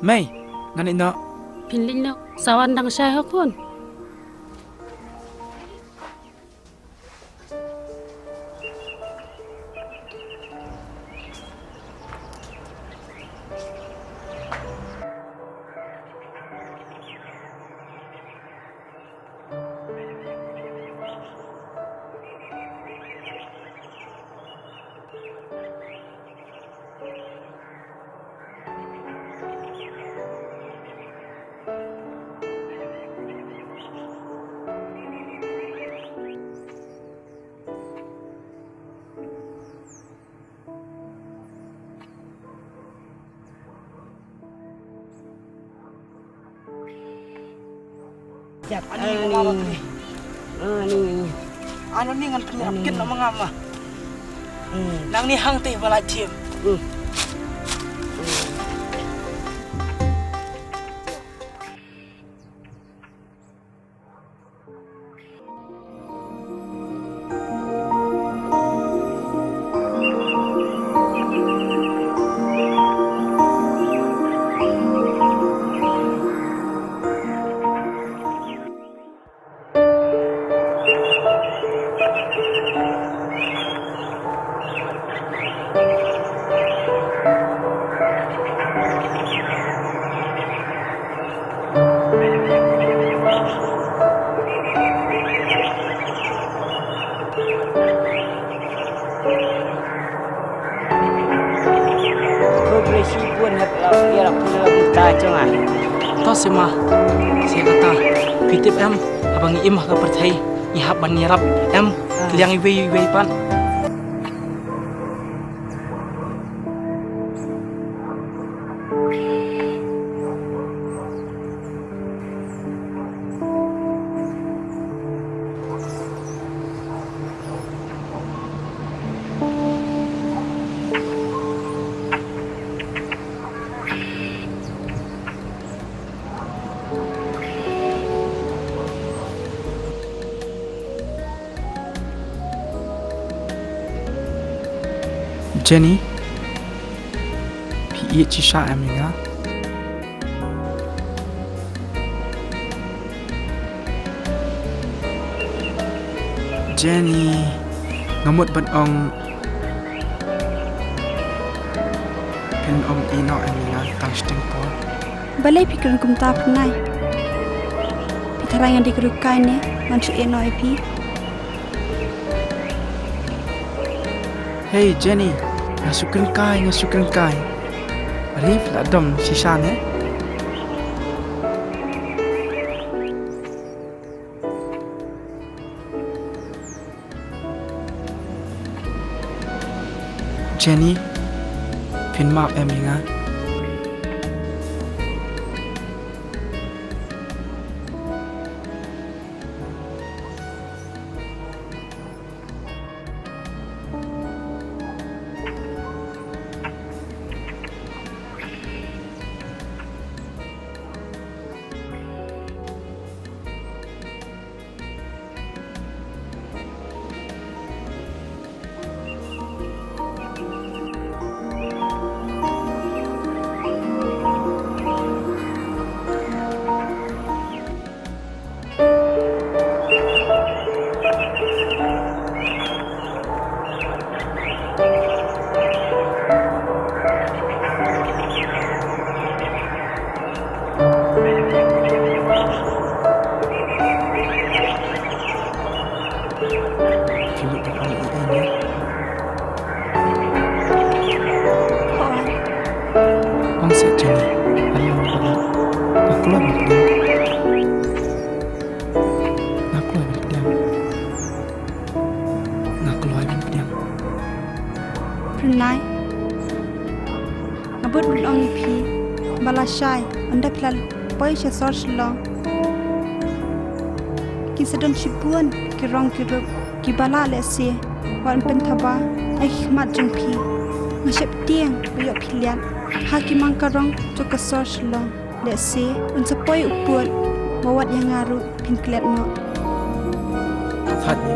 May, ngani na. Pinling na sawan dang siya hakon. Ano ni ngan penyakit na mga ama. Nang ni hang teh balai tim. To sema, saya kata, pitip em, abang imah ke percaya, ihap ban nyerap em, liang iwe pan. Jenny, pi chisha aminga. Jenny, ngamut ban ong pen ong ino aminga tang stingpo. Balai pikir kum ta pnai. Pitharang yang dikerukai ne, manchu ino ipi. Hey Jenny, ngasukan kai. Arif la dom sisa ne. Jenny, pin map eminga. Pernai, abut belong ipi, balasai, anda pelal, boy sesor selong. Kisedon cipuan, kirong kirup, kibala lesi, wan pentaba, hikmat jengpi, ngasep tiang, buyok pilihan, hakimang karong, cuka sor selong, lesi, unsapoi uput, bawat yang ngaru, pinklet no. Fatni.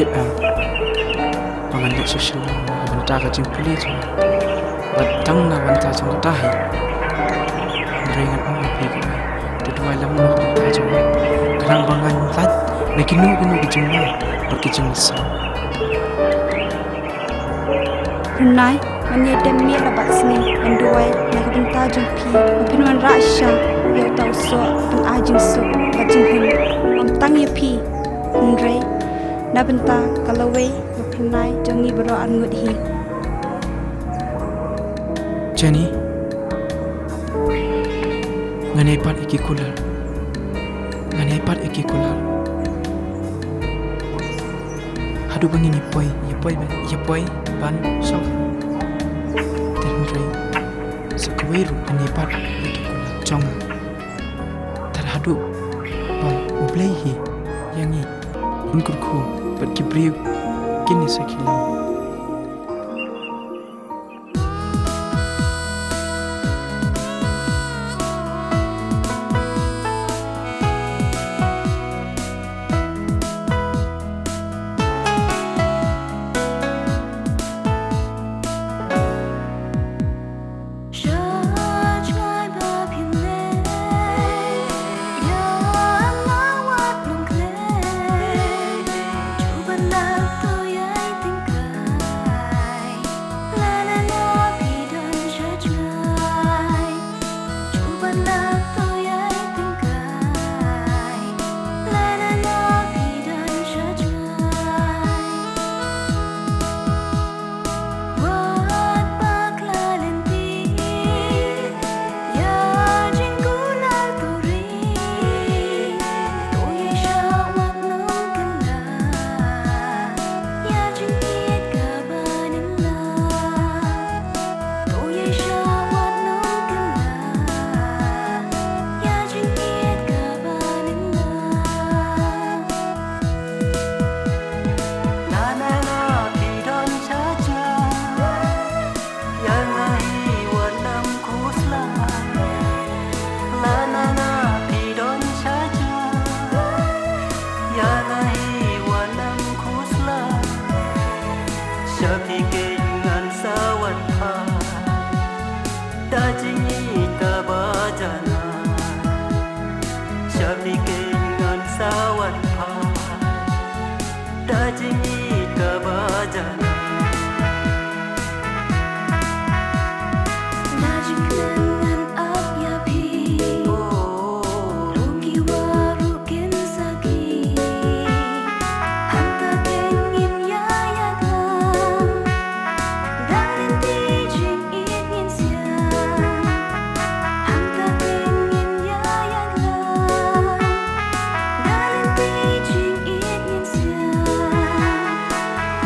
pitip am pangan dik social benta ka jing puli tu batang na banta jong tahi ringan am pi ka tu dua lam na ka jong kerang bangan lat na kinu ki jong na baki jong sa Runai manya demi labat sini menduai nak benta jumpi opinwan rasha yo tau so pun ajing so bajing hun om tang ye pi ndrei na benta kalawe opinai jongi bro angut hi Jenny ngane pat iki kular hadu bangin yepoi ban sok terundre sakweru ngane pat iki kular jong terhadu bang ublehi yangi unkurku berkibriu kini sekilau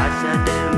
Asa dem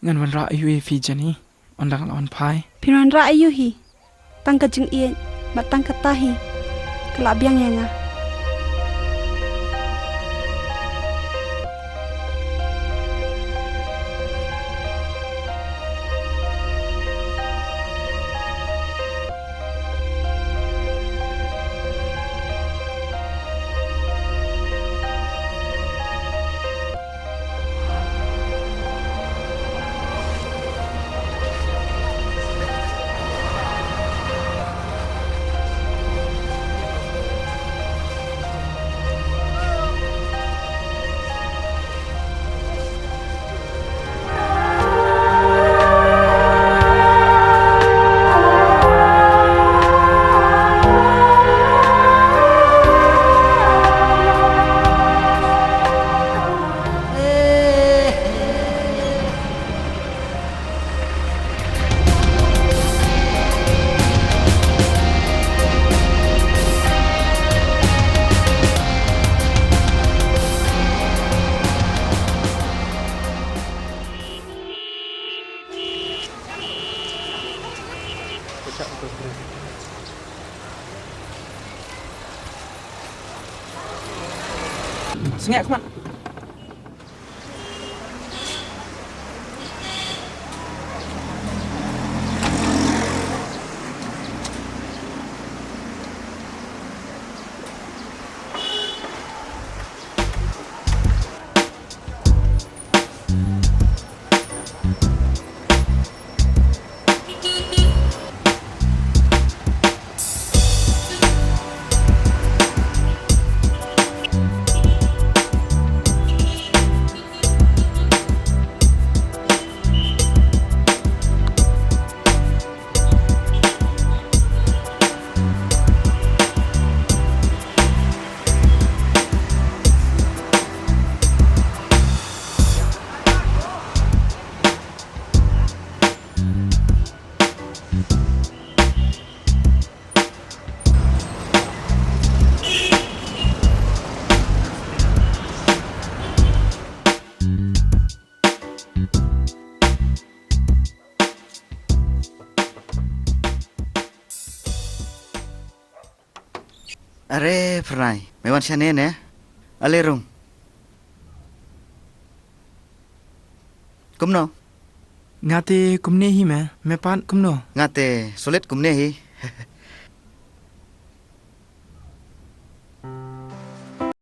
ngan wan ra ayu fi jani ondang lawan pai Piran ra ayu hi. Tang ka jing ie, bat tang ka tahi. Kelak biang nga. Sengak kuman. Are pernai, mewan sianen ya, alerung. Kumno, Ngate kumne hi me pan kumno. ngate solet kumne hi.